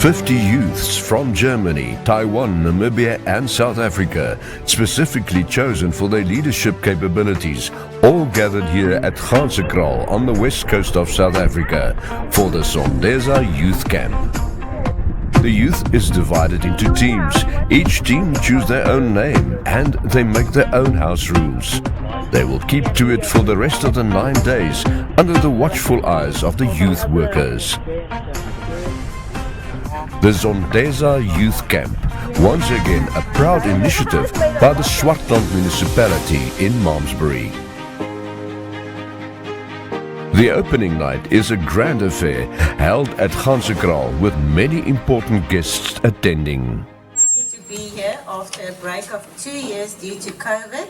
50 youths from Germany, Taiwan, Namibia and South Africa, specifically chosen for their leadership capabilities, all gathered here at Gansekral on the west coast of South Africa for the Sondeza Youth Camp. The youth is divided into teams. Each team choose their own name and they make their own house rules. They will keep to it for the rest of the 9 days under the watchful eyes of the youth workers. The Sondeza Youth Camp, once again a proud initiative by the Swartland Municipality in Malmesbury. The opening night is a grand affair held at Gansekral with many important guests attending. Happy to be here after a break of 2 years due to COVID.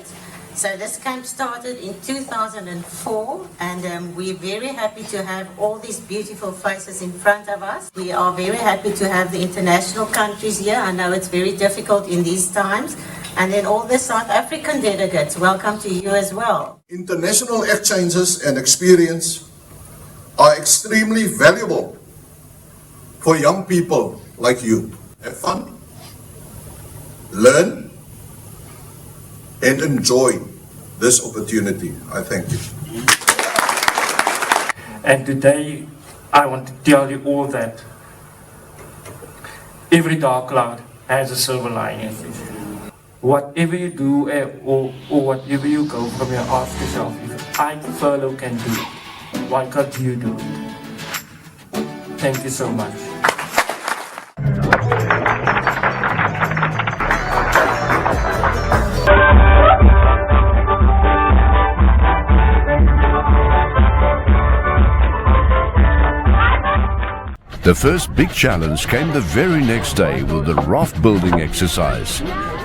So this camp started in 2004 and we're very happy to have all these beautiful faces in front of us. We are very happy to have the international countries here. I know it's very difficult in these times. And then all the South African delegates, welcome to you as well. International exchanges and experience are extremely valuable for young people like you. Have fun, learn, and enjoy this opportunity. I thank you. And today I want to tell you all that every dark cloud has a silver lining. Whatever you do or whatever you go from, you ask yourself, if I furlough can do it, why can't you do it? Thank you so much. The first big challenge came the very next day with the raft building exercise.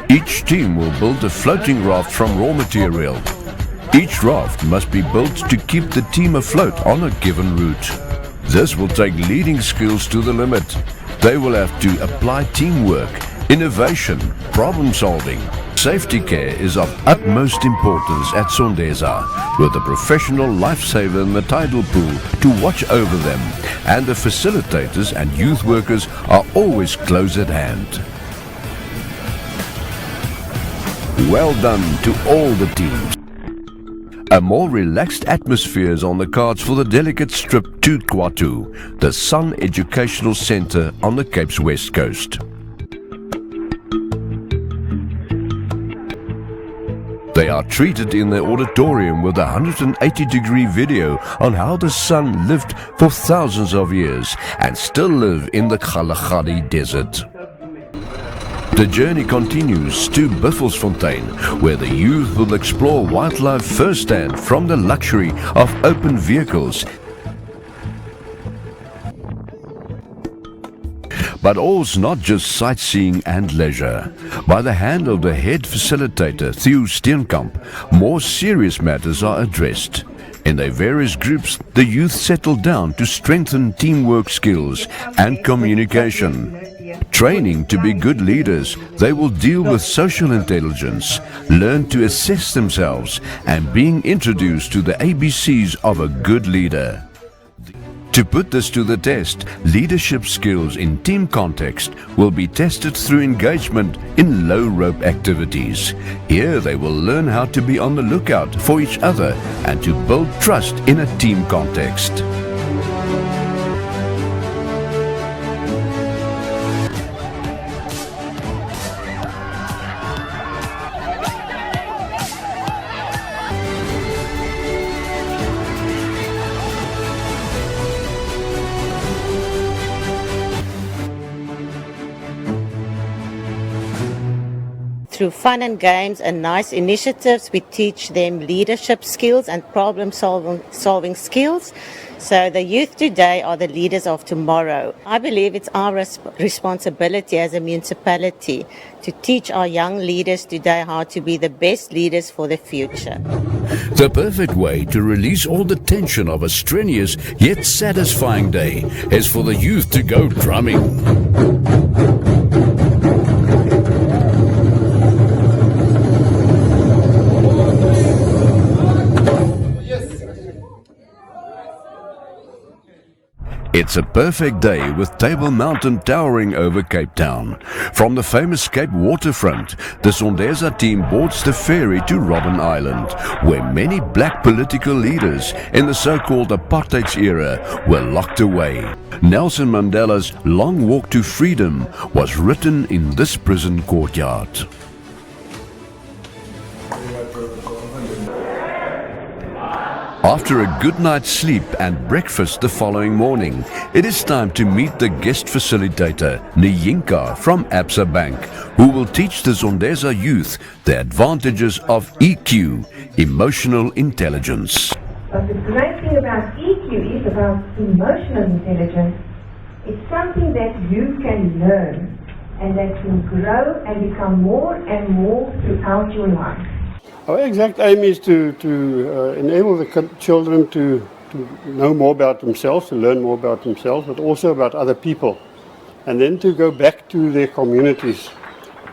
Each team will build a floating raft from raw material. Each raft must be built to keep the team afloat on a given route. This will take leading skills to the limit. They will have to apply teamwork, innovation, problem solving. Safety care is of utmost importance at Sondeza, with a professional lifesaver in the tidal pool to watch over them, and the facilitators and youth workers are always close at hand. Well done to all the teams. A more relaxed atmosphere is on the cards for the delegates trip to Kwatu, the Sun Educational Centre on the Cape's west coast. They are treated in the auditorium with a 180-degree video on how the sun lived for thousands of years and still live in the Kalahari Desert. The journey continues to Buffelsfontein, where the youth will explore wildlife firsthand from the luxury of open vehicles. But all's not just sightseeing and leisure. By the hand of the head facilitator, Theo Steenkamp, more serious matters are addressed. In their various groups, the youth settle down to strengthen teamwork skills and communication. Training to be good leaders, they will deal with social intelligence, learn to assess themselves, and being introduced to the ABCs of a good leader. To put this to the test, leadership skills in team context will be tested through engagement in low-rope activities. Here they will learn how to be on the lookout for each other and to build trust in a team context. Through fun and games and nice initiatives, we teach them leadership skills and problem-solving skills. So the youth today are the leaders of tomorrow. I believe it's our responsibility as a municipality to teach our young leaders today how to be the best leaders for the future. The perfect way to release all the tension of a strenuous yet satisfying day is for the youth to go drumming. It's a perfect day with Table Mountain towering over Cape Town. From the famous Cape waterfront, the Sondeza team boards the ferry to Robben Island, where many black political leaders in the so-called apartheid era were locked away. Nelson Mandela's long walk to freedom was written in this prison courtyard. After a good night's sleep and breakfast the following morning, it is time to meet the guest facilitator, Nyinka from Absa Bank, who will teach the Sondeza youth the advantages of EQ, emotional intelligence. But the great thing about EQ is about emotional intelligence. It's something that you can learn and that can grow and become more and more throughout your life. Our exact aim is to enable the children to know more about themselves, to learn more about themselves, but also about other people. And then to go back to their communities,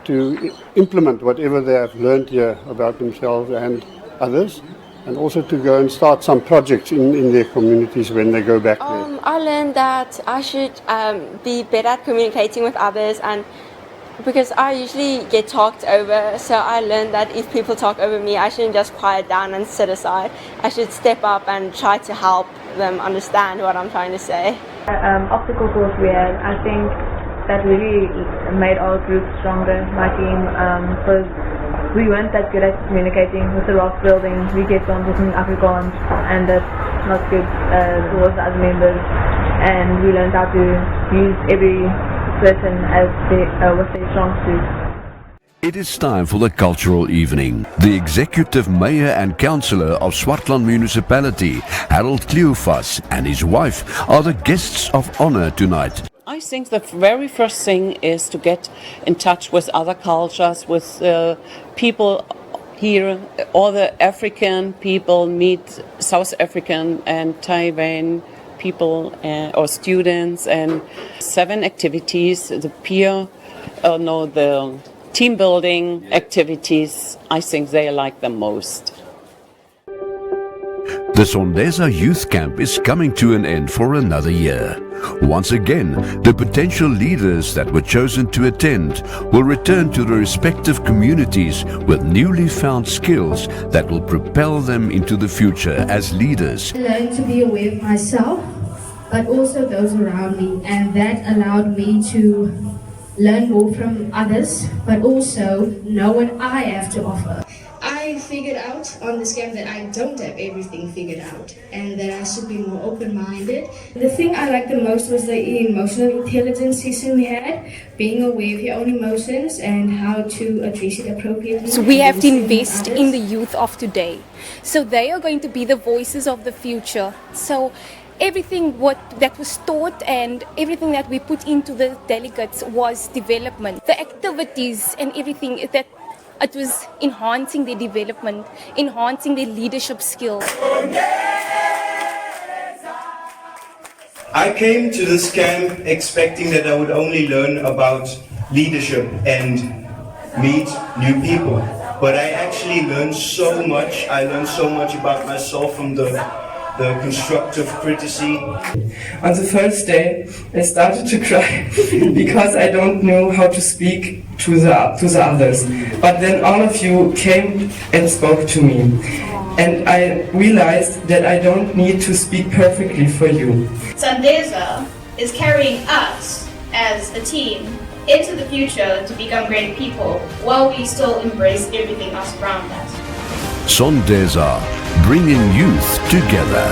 to implement whatever they have learned here about themselves and others, and also to go and start some projects in their communities when they go back there. I learned that I should be better at communicating with others, and because I usually get talked over, so I learned that if people talk over me, I shouldn't just quiet down and sit aside. I should step up and try to help them understand what I'm trying to say. Obstacle course we had, I think that really made our group stronger, my team, because we weren't that good at communicating with the rock building. We kept on talking Afrikaans, and that's not good towards the other members. And we learned how to use every person as with their strong suit. It is time for the cultural evening. The executive mayor and councillor of Swartland Municipality, Harold Cleofas, and his wife are the guests of honour tonight. I think the very first thing is to get in touch with other cultures, with people here. All the African people meet South African and Taiwan people or students, and 7 activities, the the team building activities, I think they like them most. The Sondeza Youth Camp is coming to an end for another year. Once again, the potential leaders that were chosen to attend will return to their respective communities with newly found skills that will propel them into the future as leaders. I learned to be aware of myself, but also those around me, and that allowed me to learn more from others, but also know what I have to offer. I figured out on this camp that I don't have everything figured out, and that I should be more open-minded. The thing I liked the most was the emotional intelligence session we had, being aware of your own emotions and how to address it appropriately. So we have to invest in the youth of today. So they are going to be the voices of the future. So everything that was taught and everything that we put into the delegates was development. The activities and everything, that it was enhancing their development, enhancing their leadership skills. I came to this camp expecting that I would only learn about leadership and meet new people. But I actually learned so much. I learned so much about myself from the constructive criticism. On the first day, I started to cry because I don't know how to speak to the others. But then all of you came and spoke to me, and I realized that I don't need to speak perfectly for you. Sondeza is carrying us as a team into the future to become great people while we still embrace everything else around us. Sondeza, bringing youth together.